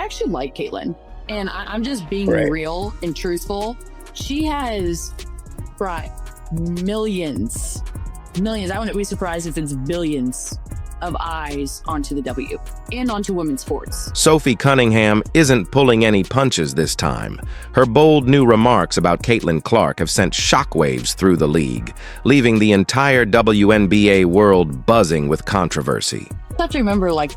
I actually like Caitlyn, and I'm just being real and truthful. She has brought millions. I wouldn't be surprised if it's billions of eyes onto the W and onto women's sports. Sophie Cunningham isn't pulling any punches this time. Her bold new remarks about Caitlin Clark have sent shockwaves through the league, leaving the entire WNBA world buzzing with controversy. I have to remember, like,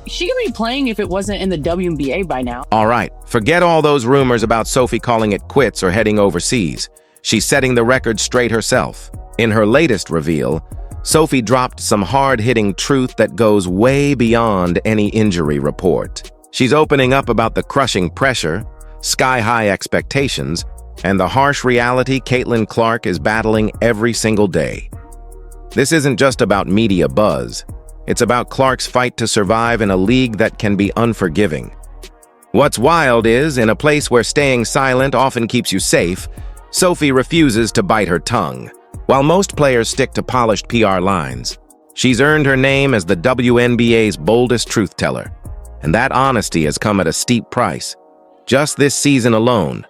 she could be playing if it wasn't in the WNBA by now. All right, forget all those rumors about Sophie calling it quits or heading overseas. She's setting the record straight herself. In her latest reveal, Sophie dropped some hard-hitting truth that goes way beyond any injury report. She's opening up about the crushing pressure, sky-high expectations, and the harsh reality Caitlin Clark is battling every single day. This isn't just about media buzz. It's about Clark's fight to survive in a league that can be unforgiving. What's wild is, in a place where staying silent often keeps you safe, Sophie refuses to bite her tongue. While most players stick to polished PR lines, she's earned her name as the WNBA's boldest truth-teller. And that honesty has come at a steep price. Just this season alone,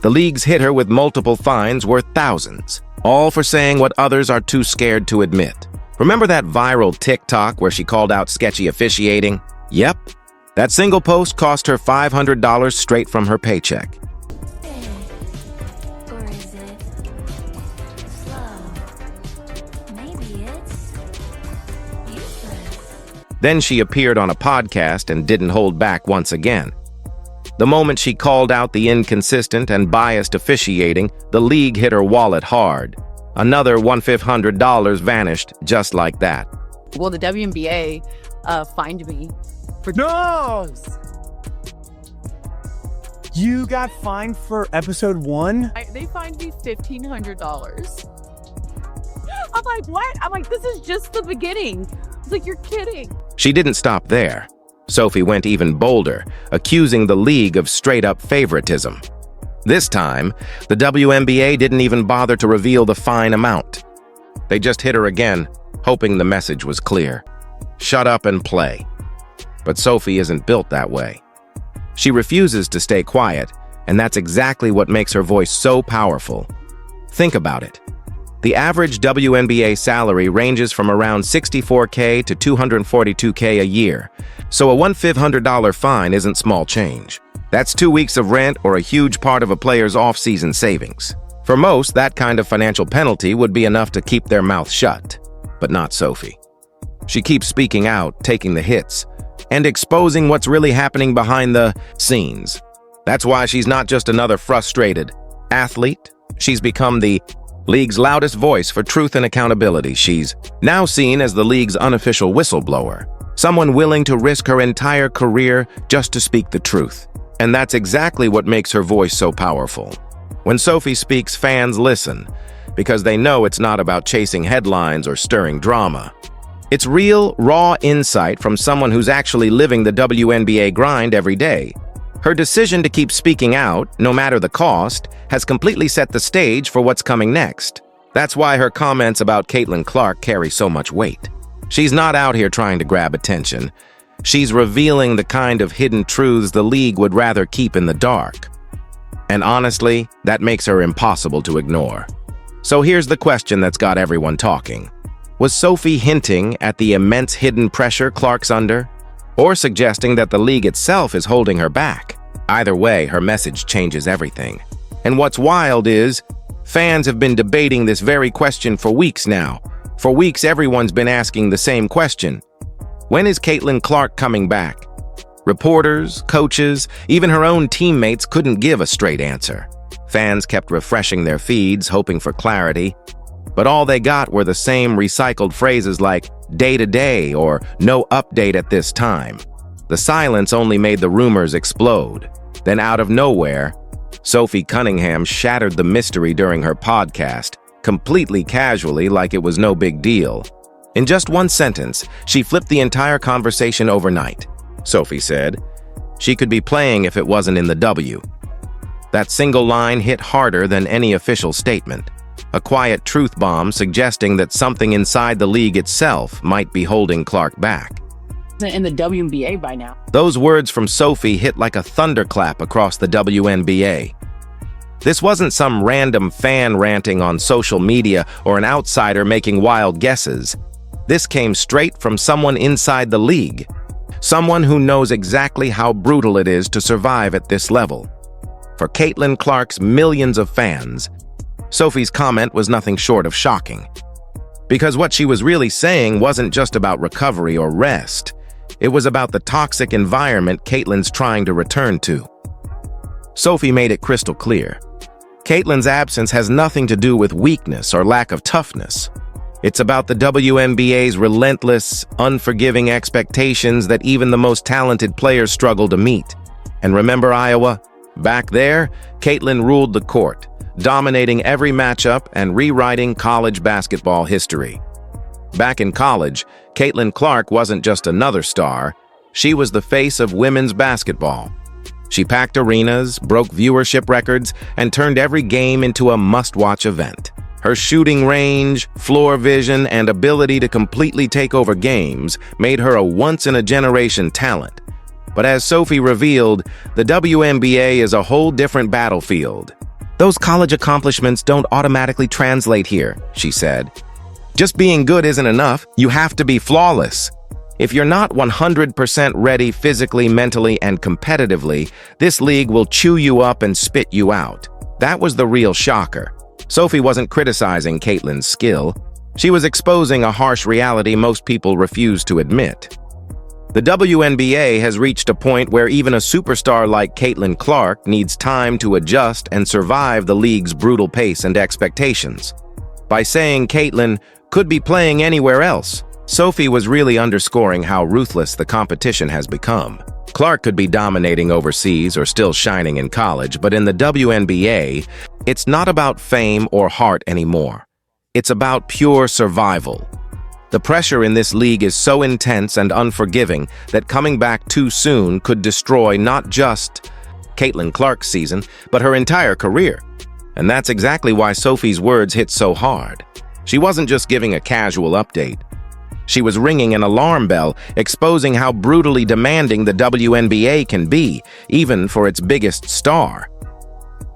the league's hit her with multiple fines worth thousands, all for saying what others are too scared to admit. Remember that viral TikTok where she called out sketchy officiating? Yep, that single post cost her $500 straight from her paycheck. Then she appeared on a podcast and didn't hold back once again. The moment she called out the inconsistent and biased officiating, the league hit her wallet hard. Another $1,500 vanished just like that. Well, the WNBA fined me for... No! You got fined for episode 1? They fined me $1,500. I'm like, what? I'm like, this is just the beginning. It's like, you're kidding. She didn't stop there. Sophie went even bolder, accusing the league of straight-up favoritism. This time, the WNBA didn't even bother to reveal the fine amount. They just hit her again, hoping the message was clear. Shut up and play. But Sophie isn't built that way. She refuses to stay quiet, and that's exactly what makes her voice so powerful. Think about it. The average WNBA salary ranges from around $64K to $242K a year, so a $1,500 fine isn't small change. That's 2 weeks of rent or a huge part of a player's off-season savings. For most, that kind of financial penalty would be enough to keep their mouth shut, but not Sophie. She keeps speaking out, taking the hits, and exposing what's really happening behind the scenes. That's why she's not just another frustrated athlete. She's become the league's loudest voice for truth and accountability. She's now seen as the league's unofficial whistleblower, someone willing to risk her entire career just to speak the truth. And that's exactly what makes her voice so powerful. When Sophie speaks, fans listen, because they know it's not about chasing headlines or stirring drama. It's real, raw insight from someone who's actually living the WNBA grind every day. Her decision to keep speaking out, no matter the cost, has completely set the stage for what's coming next. That's why her comments about Caitlin Clark carry so much weight. She's not out here trying to grab attention. She's revealing the kind of hidden truths the league would rather keep in the dark. And honestly, that makes her impossible to ignore. So here's the question that's got everyone talking. Was Sophie hinting at the immense hidden pressure Clark's under? Or suggesting that the league itself is holding her back? Either way, her message changes everything. And what's wild is, fans have been debating this very question for weeks now. For weeks, everyone's been asking the same question. When is Caitlin Clark coming back? Reporters, coaches, even her own teammates couldn't give a straight answer. Fans kept refreshing their feeds, hoping for clarity. But all they got were the same recycled phrases like day-to-day or no update at this time. The silence only made the rumors explode. Then out of nowhere, Sophie Cunningham shattered the mystery during her podcast, completely casually like it was no big deal. In just one sentence, she flipped the entire conversation overnight. Sophie said, she could be playing if it wasn't in the W. That single line hit harder than any official statement. A quiet truth bomb suggesting that something inside the league itself might be holding Clark back. in the WNBA by now. Those words from Sophie hit like a thunderclap across the WNBA. This wasn't some random fan ranting on social media or an outsider making wild guesses. This came straight from someone inside the league, someone who knows exactly how brutal it is to survive at this level. For Caitlin Clark's millions of fans, Sophie's comment was nothing short of shocking. Because what she was really saying wasn't just about recovery or rest. It was about the toxic environment Caitlin's trying to return to. Sophie made it crystal clear. Caitlin's absence has nothing to do with weakness or lack of toughness. It's about the WNBA's relentless, unforgiving expectations that even the most talented players struggle to meet. And remember Iowa? Back there, Caitlin ruled the court, dominating every matchup and rewriting college basketball history. Back in college, Caitlin Clark wasn't just another star, she was the face of women's basketball. She packed arenas, broke viewership records, and turned every game into a must-watch event. Her shooting range, floor vision, and ability to completely take over games made her a once-in-a-generation talent. But as Sophie revealed, the WNBA is a whole different battlefield. Those college accomplishments don't automatically translate here, she said. Just being good isn't enough, you have to be flawless. If you're not 100% ready physically, mentally, and competitively, this league will chew you up and spit you out. That was the real shocker. Sophie wasn't criticizing Caitlin's skill. She was exposing a harsh reality most people refuse to admit. The WNBA has reached a point where even a superstar like Caitlin Clark needs time to adjust and survive the league's brutal pace and expectations. By saying Caitlin could be playing anywhere else, Sophie was really underscoring how ruthless the competition has become. Clark could be dominating overseas or still shining in college, but in the WNBA, it's not about fame or heart anymore. It's about pure survival. The pressure in this league is so intense and unforgiving that coming back too soon could destroy not just Caitlin Clark's season, but her entire career. And that's exactly why Sophie's words hit so hard. She wasn't just giving a casual update. She was ringing an alarm bell, exposing how brutally demanding the WNBA can be, even for its biggest star.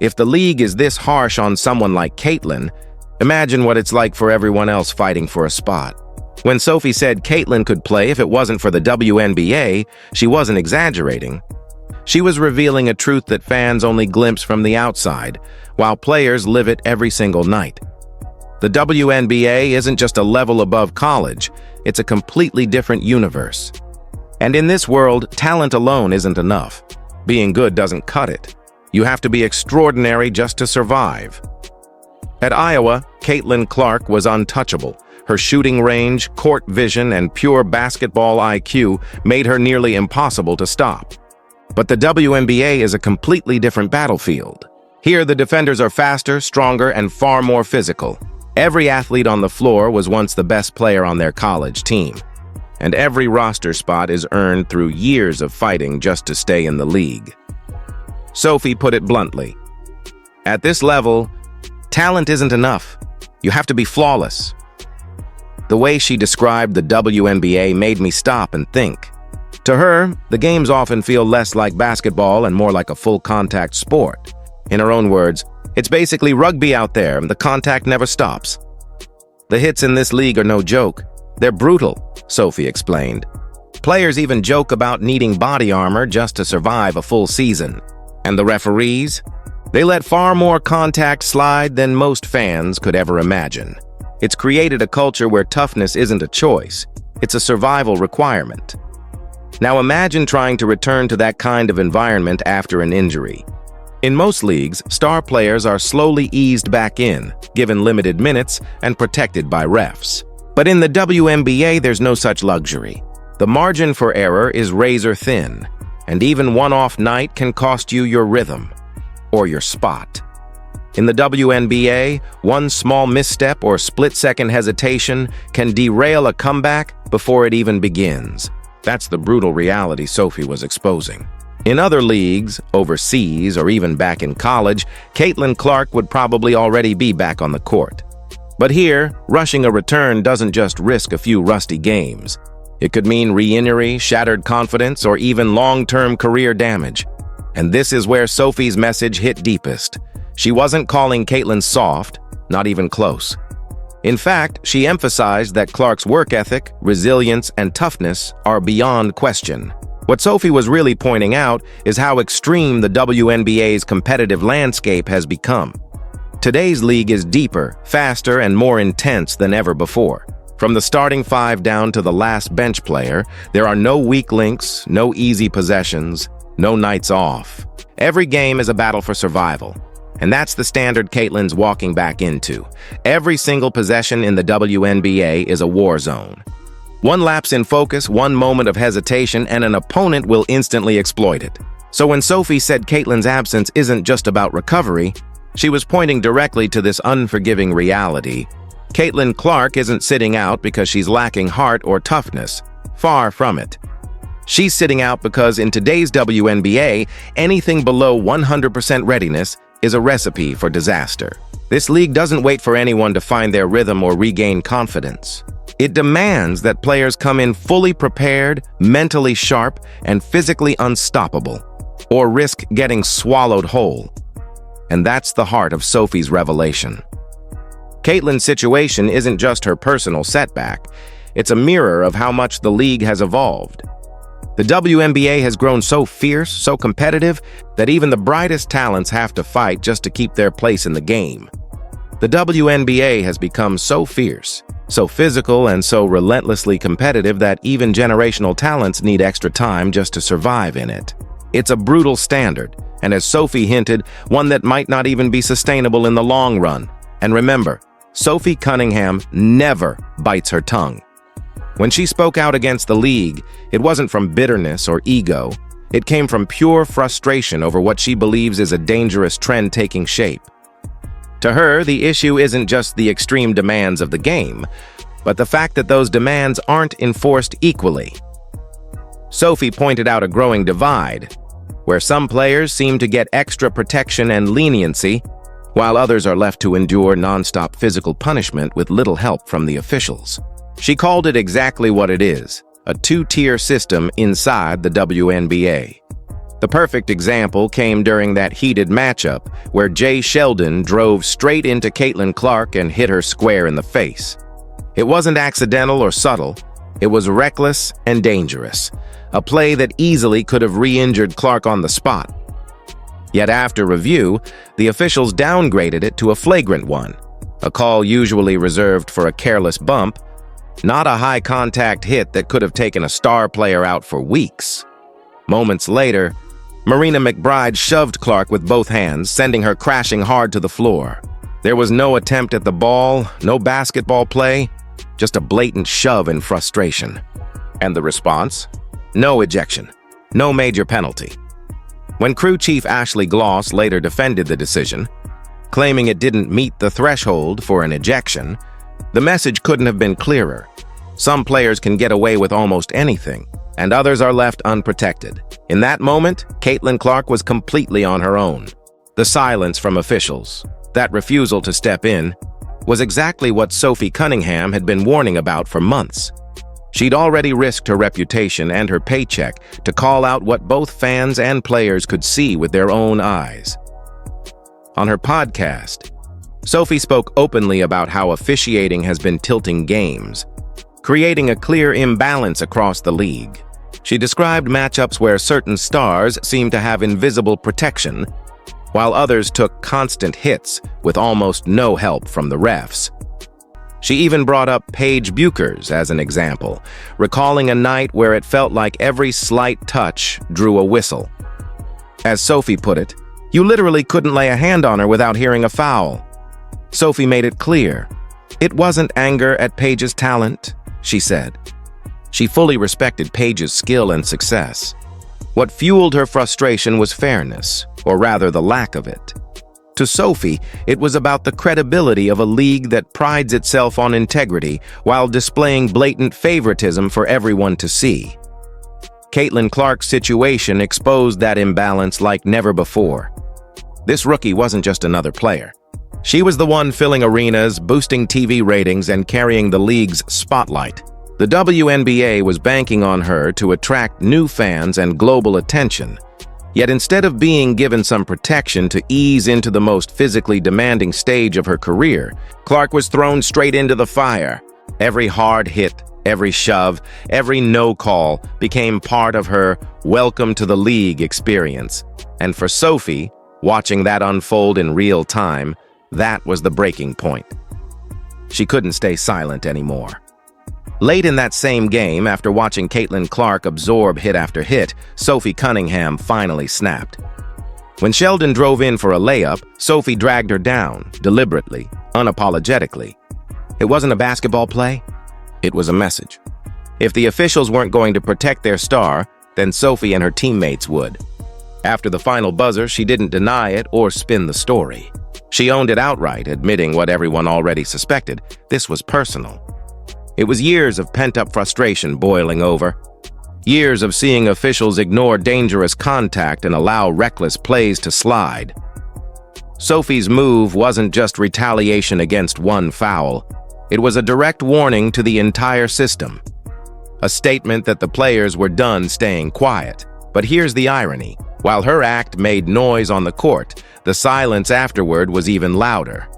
If the league is this harsh on someone like Caitlin, imagine what it's like for everyone else fighting for a spot. When Sophie said Caitlin could play if it wasn't for the WNBA, she wasn't exaggerating. She was revealing a truth that fans only glimpse from the outside, while players live it every single night. The WNBA isn't just a level above college, it's a completely different universe. And in this world, talent alone isn't enough. Being good doesn't cut it. You have to be extraordinary just to survive. At Iowa, Caitlin Clark was untouchable. Her shooting range, court vision, and pure basketball IQ made her nearly impossible to stop. But the WNBA is a completely different battlefield. Here, the defenders are faster, stronger, and far more physical. Every athlete on the floor was once the best player on their college team. And every roster spot is earned through years of fighting just to stay in the league. Sophie put it bluntly. At this level, talent isn't enough. You have to be flawless. The way she described the WNBA made me stop and think. To her, the games often feel less like basketball and more like a full-contact sport. In her own words, it's basically rugby out there, and the contact never stops. The hits in this league are no joke. They're brutal, Sophie explained. Players even joke about needing body armor just to survive a full season. And the referees? They let far more contact slide than most fans could ever imagine. It's created a culture where toughness isn't a choice. It's a survival requirement. Now imagine trying to return to that kind of environment after an injury. In most leagues, star players are slowly eased back in, given limited minutes, and protected by refs. But in the WNBA, there's no such luxury. The margin for error is razor thin, and even one off night can cost you your rhythm or your spot. In the WNBA, one small misstep or split-second hesitation can derail a comeback before it even begins. That's the brutal reality Sophie was exposing. In other leagues, overseas, or even back in college, Caitlin Clark would probably already be back on the court. But here, rushing a return doesn't just risk a few rusty games. It could mean re-injury, shattered confidence, or even long-term career damage. And this is where Sophie's message hit deepest. She wasn't calling Caitlin soft, not even close. In fact, she emphasized that Clark's work ethic, resilience, and toughness are beyond question. What Sophie was really pointing out is how extreme the WNBA's competitive landscape has become. Today's league is deeper, faster, and more intense than ever before. From the starting five down to the last bench player, there are no weak links, no easy possessions, no nights off. Every game is a battle for survival. And that's the standard Caitlin's walking back into. Every single possession in the WNBA is a war zone. One lapse in focus, one moment of hesitation, and an opponent will instantly exploit it. So when Sophie said Caitlin's absence isn't just about recovery, she was pointing directly to this unforgiving reality. Caitlin Clark isn't sitting out because she's lacking heart or toughness. Far from it. She's sitting out because in today's WNBA, anything below 100% readiness is a recipe for disaster. This league doesn't wait for anyone to find their rhythm or regain confidence. It demands that players come in fully prepared, mentally sharp, and physically unstoppable, or risk getting swallowed whole. And that's the heart of Sophie's revelation. Caitlin's situation isn't just her personal setback, it's a mirror of how much the league has evolved. The WNBA has grown so fierce, so competitive, that even the brightest talents have to fight just to keep their place in the game. The WNBA has become so fierce, so physical, and so relentlessly competitive that even generational talents need extra time just to survive in it. It's a brutal standard, and as Sophie hinted, one that might not even be sustainable in the long run. And remember, Sophie Cunningham never bites her tongue. When she spoke out against the league, it wasn't from bitterness or ego. It came from pure frustration over what she believes is a dangerous trend taking shape. To her, the issue isn't just the extreme demands of the game, but the fact that those demands aren't enforced equally. Sophie pointed out a growing divide, where some players seem to get extra protection and leniency, while others are left to endure nonstop physical punishment with little help from the officials. She called it exactly what it is, a two-tier system inside the WNBA. The perfect example came during that heated matchup where Jay Sheldon drove straight into Caitlin Clark and hit her square in the face. It wasn't accidental or subtle, it was reckless and dangerous, a play that easily could have re-injured Clark on the spot. Yet after review, the officials downgraded it to a flagrant one, a call usually reserved for a careless bump, not a high-contact hit that could have taken a star player out for weeks. Moments later, Marina McBride shoved Clark with both hands, sending her crashing hard to the floor. There was no attempt at the ball, no basketball play, just a blatant shove in frustration. And the response? No ejection, no major penalty. When crew chief Ashley Gloss later defended the decision, claiming it didn't meet the threshold for an ejection, the message couldn't have been clearer. Some players can get away with almost anything, and others are left unprotected. In that moment, Caitlin Clark was completely on her own. The silence from officials, that refusal to step in, was exactly what Sophie Cunningham had been warning about for months. She'd already risked her reputation and her paycheck to call out what both fans and players could see with their own eyes. On her podcast, Sophie spoke openly about how officiating has been tilting games, creating a clear imbalance across the league. She described matchups where certain stars seemed to have invisible protection, while others took constant hits with almost no help from the refs. She even brought up Paige Buchers as an example, recalling a night where it felt like every slight touch drew a whistle. As Sophie put it, you literally couldn't lay a hand on her without hearing a foul. Sophie made it clear. It wasn't anger at Paige's talent, she said. She fully respected Paige's skill and success. What fueled her frustration was fairness, or rather the lack of it. To Sophie, it was about the credibility of a league that prides itself on integrity while displaying blatant favoritism for everyone to see. Caitlin Clark's situation exposed that imbalance like never before. This rookie wasn't just another player. She was the one filling arenas, boosting TV ratings, and carrying the league's spotlight. The WNBA was banking on her to attract new fans and global attention. Yet instead of being given some protection to ease into the most physically demanding stage of her career, Clark was thrown straight into the fire. Every hard hit, every shove, every no call became part of her welcome to the league experience. And for Sophie, watching that unfold in real time, that was the breaking point. She couldn't stay silent anymore. Late in that same game, after watching Caitlin Clark absorb hit after hit, Sophie Cunningham finally snapped. When Sheldon drove in for a layup, Sophie dragged her down, deliberately, unapologetically. It wasn't a basketball play. It was a message. If the officials weren't going to protect their star, then Sophie and her teammates would. After the final buzzer, she didn't deny it or spin the story. She owned it outright, admitting what everyone already suspected. This was personal. It was years of pent-up frustration boiling over. Years of seeing officials ignore dangerous contact and allow reckless plays to slide. Sophie's move wasn't just retaliation against one foul. It was a direct warning to the entire system. A statement that the players were done staying quiet. But here's the irony. While her act made noise on the court, the silence afterward was even louder.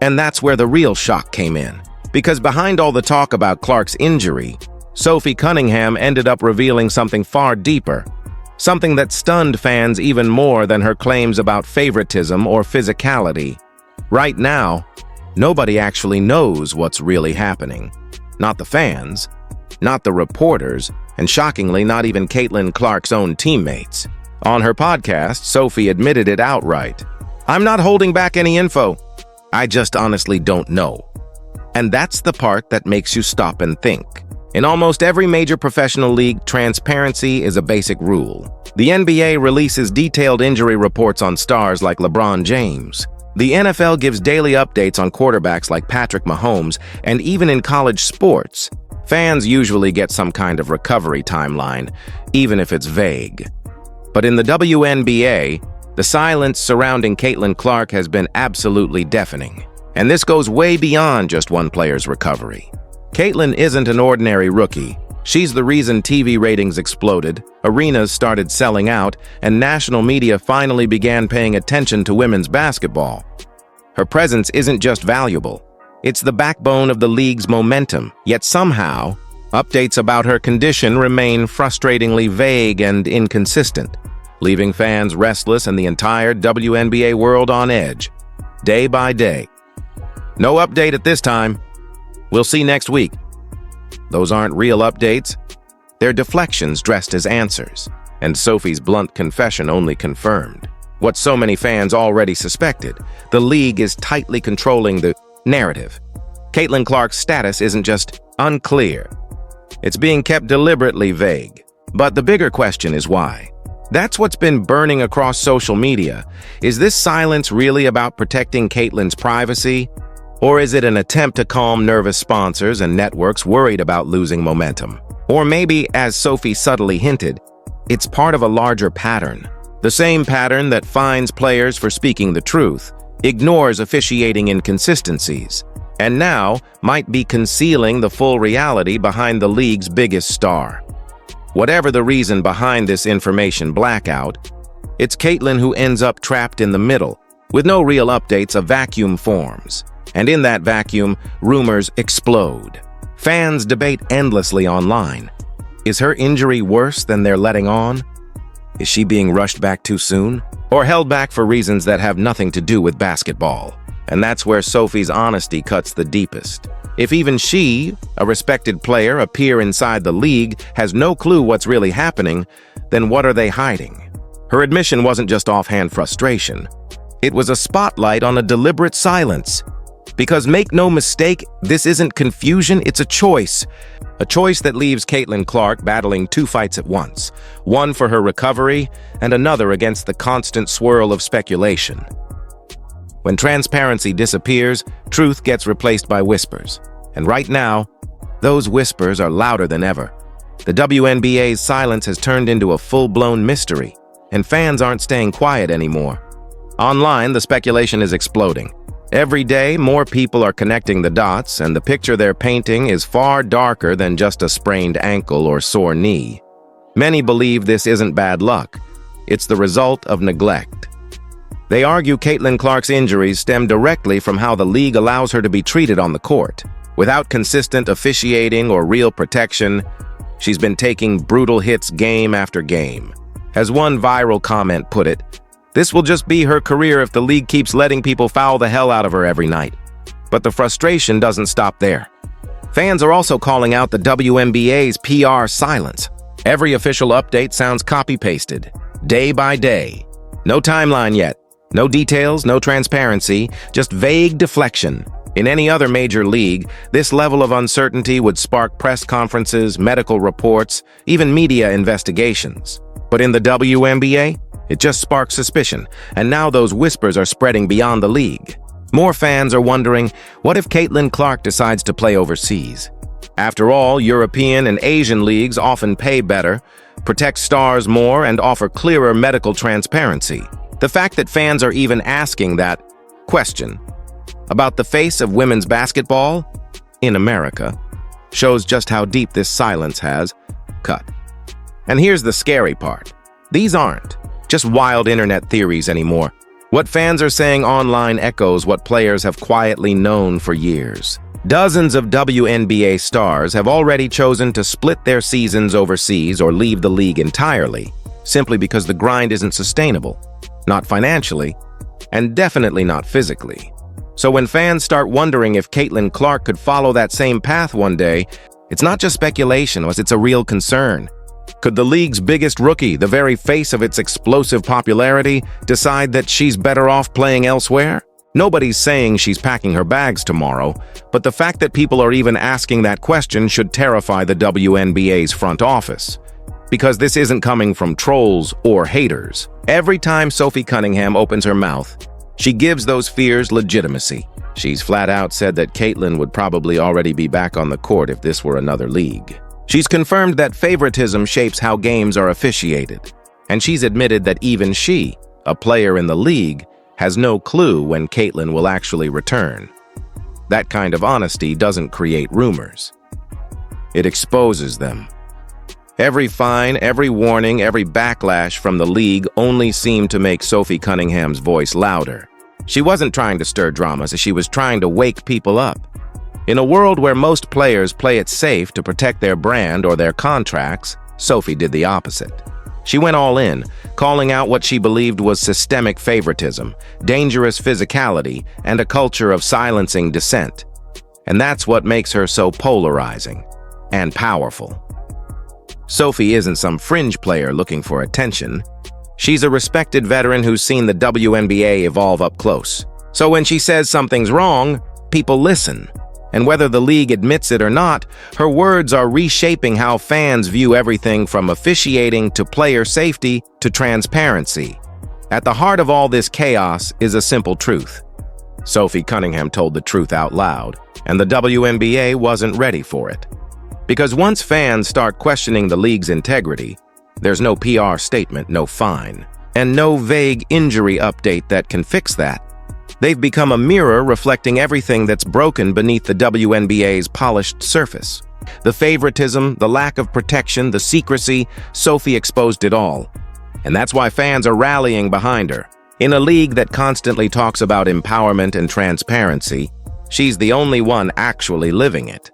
And that's where the real shock came in. Because behind all the talk about Clark's injury, Sophie Cunningham ended up revealing something far deeper. Something that stunned fans even more than her claims about favoritism or physicality. Right now, nobody actually knows what's really happening. Not the fans, not the reporters, and shockingly, not even Caitlin Clark's own teammates. On her podcast, Sophie admitted it outright. "I'm not holding back any info. I just honestly don't know." And that's the part that makes you stop and think. In almost every major professional league, transparency is a basic rule. The NBA releases detailed injury reports on stars like LeBron James. The NFL gives daily updates on quarterbacks like Patrick Mahomes, and even in college sports, fans usually get some kind of recovery timeline, even if it's vague. But in the WNBA, the silence surrounding Caitlin Clark has been absolutely deafening. And this goes way beyond just one player's recovery. Caitlin isn't an ordinary rookie. She's the reason TV ratings exploded, arenas started selling out, and national media finally began paying attention to women's basketball. Her presence isn't just valuable. It's the backbone of the league's momentum. Yet somehow, updates about her condition remain frustratingly vague and inconsistent, leaving fans restless and the entire WNBA world on edge, day by day. No update at this time. We'll see next week. Those aren't real updates. They're deflections dressed as answers. And Sophie's blunt confession only confirmed what so many fans already suspected. The league is tightly controlling the narrative. Caitlin Clark's status isn't just unclear. It's being kept deliberately vague. But the bigger question is why. That's what's been burning across social media. Is this silence really about protecting Caitlin's privacy? Or is it an attempt to calm nervous sponsors and networks worried about losing momentum? Or maybe, as Sophie subtly hinted, it's part of a larger pattern. The same pattern that fines players for speaking the truth, ignores officiating inconsistencies, and now might be concealing the full reality behind the league's biggest star. Whatever the reason behind this information blackout, it's Caitlin who ends up trapped in the middle. With no real updates, a vacuum forms. And in that vacuum, rumors explode. Fans debate endlessly online. Is her injury worse than they're letting on? Is she being rushed back too soon? Or held back for reasons that have nothing to do with basketball? And that's where Sophie's honesty cuts the deepest. If even she, a respected player, a peer inside the league, has no clue what's really happening, then what are they hiding? Her admission wasn't just offhand frustration. It was a spotlight on a deliberate silence. Because make no mistake, this isn't confusion, it's a choice. A choice that leaves Caitlin Clark battling two fights at once. One for her recovery, and another against the constant swirl of speculation. When transparency disappears, truth gets replaced by whispers. And right now, those whispers are louder than ever. The WNBA's silence has turned into a full-blown mystery, and fans aren't staying quiet anymore. Online, the speculation is exploding. Every day, more people are connecting the dots, and the picture they're painting is far darker than just a sprained ankle or sore knee. Many believe this isn't bad luck. It's the result of neglect. They argue Caitlin Clark's injuries stem directly from how the league allows her to be treated on the court. Without consistent officiating or real protection, she's been taking brutal hits game after game. As one viral comment put it, "This will just be her career if the league keeps letting people foul the hell out of her every night." But the frustration doesn't stop there. Fans are also calling out the WNBA's PR silence. Every official update sounds copy-pasted, day by day. No timeline yet, no details, no transparency, just vague deflection. In any other major league, this level of uncertainty would spark press conferences, medical reports, even media investigations. But in the WNBA, it just sparks suspicion, and now those whispers are spreading beyond the league. More fans are wondering, what if Caitlin Clark decides to play overseas? After all, European and Asian leagues often pay better, protect stars more, and offer clearer medical transparency. The fact that fans are even asking that question about the face of women's basketball in America shows just how deep this silence has cut. And here's the scary part. These aren't just wild internet theories anymore. What fans are saying online echoes what players have quietly known for years. Dozens of WNBA stars have already chosen to split their seasons overseas or leave the league entirely, simply because the grind isn't sustainable, not financially, and definitely not physically. So when fans start wondering if Caitlin Clark could follow that same path one day, it's not just speculation, it's a real concern. Could the league's biggest rookie, the very face of its explosive popularity, decide that she's better off playing elsewhere? Nobody's saying she's packing her bags tomorrow, but the fact that people are even asking that question should terrify the WNBA's front office. Because this isn't coming from trolls or haters. Every time Sophie Cunningham opens her mouth, she gives those fears legitimacy. She's flat out said that Caitlin would probably already be back on the court if this were another league. She's confirmed that favoritism shapes how games are officiated. And she's admitted that even she, a player in the league, has no clue when Caitlin will actually return. That kind of honesty doesn't create rumors. It exposes them. Every fine, every warning, every backlash from the league only seemed to make Sophie Cunningham's voice louder. She wasn't trying to stir drama, she was trying to wake people up. In a world where most players play it safe to protect their brand or their contracts, Sophie did the opposite. She went all in, calling out what she believed was systemic favoritism, dangerous physicality, and a culture of silencing dissent. And that's what makes her so polarizing and powerful. Sophie isn't some fringe player looking for attention. She's a respected veteran who's seen the WNBA evolve up close. So when she says something's wrong, people listen. And whether the league admits it or not, her words are reshaping how fans view everything from officiating to player safety to transparency. At the heart of all this chaos is a simple truth. Sophie Cunningham told the truth out loud, and the WNBA wasn't ready for it. Because once fans start questioning the league's integrity, there's no PR statement, no fine, and no vague injury update that can fix that. They've become a mirror reflecting everything that's broken beneath the WNBA's polished surface. The favoritism, the lack of protection, the secrecy, Sophie exposed it all. And that's why fans are rallying behind her. In a league that constantly talks about empowerment and transparency, she's the only one actually living it.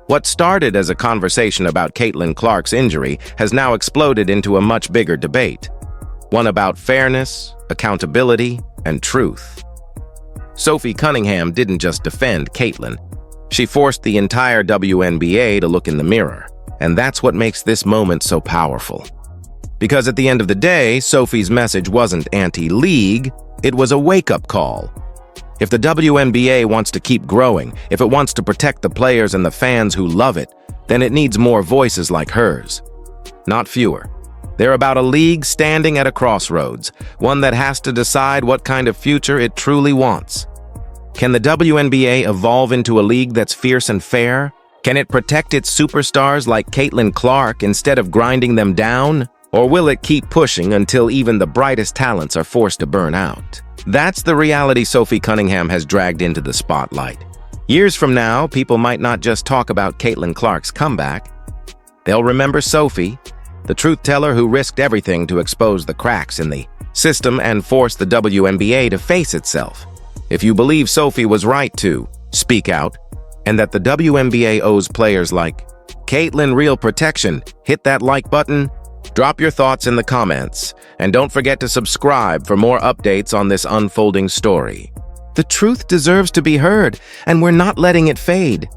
What started as a conversation about Caitlin Clark's injury has now exploded into a much bigger debate. One about fairness, accountability, and truth. Sophie Cunningham didn't just defend Caitlin. She forced the entire WNBA to look in the mirror. And that's what makes this moment so powerful. Because at the end of the day, Sophie's message wasn't anti-league, it was a wake-up call. If the WNBA wants to keep growing, if it wants to protect the players and the fans who love it, then it needs more voices like hers, not fewer. They're about a league standing at a crossroads, one that has to decide what kind of future it truly wants. Can the WNBA evolve into a league that's fierce and fair? Can it protect its superstars like Caitlin Clark instead of grinding them down? Or will it keep pushing until even the brightest talents are forced to burn out? That's the reality Sophie Cunningham has dragged into the spotlight. Years from now, people might not just talk about Caitlin Clark's comeback. They'll remember Sophie, the truth teller who risked everything to expose the cracks in the system and force the WNBA to face itself. If you believe Sophie was right to speak out, and that the WNBA owes players like Caitlin real protection, hit that like button, drop your thoughts in the comments, and don't forget to subscribe for more updates on this unfolding story. The truth deserves to be heard, and we're not letting it fade.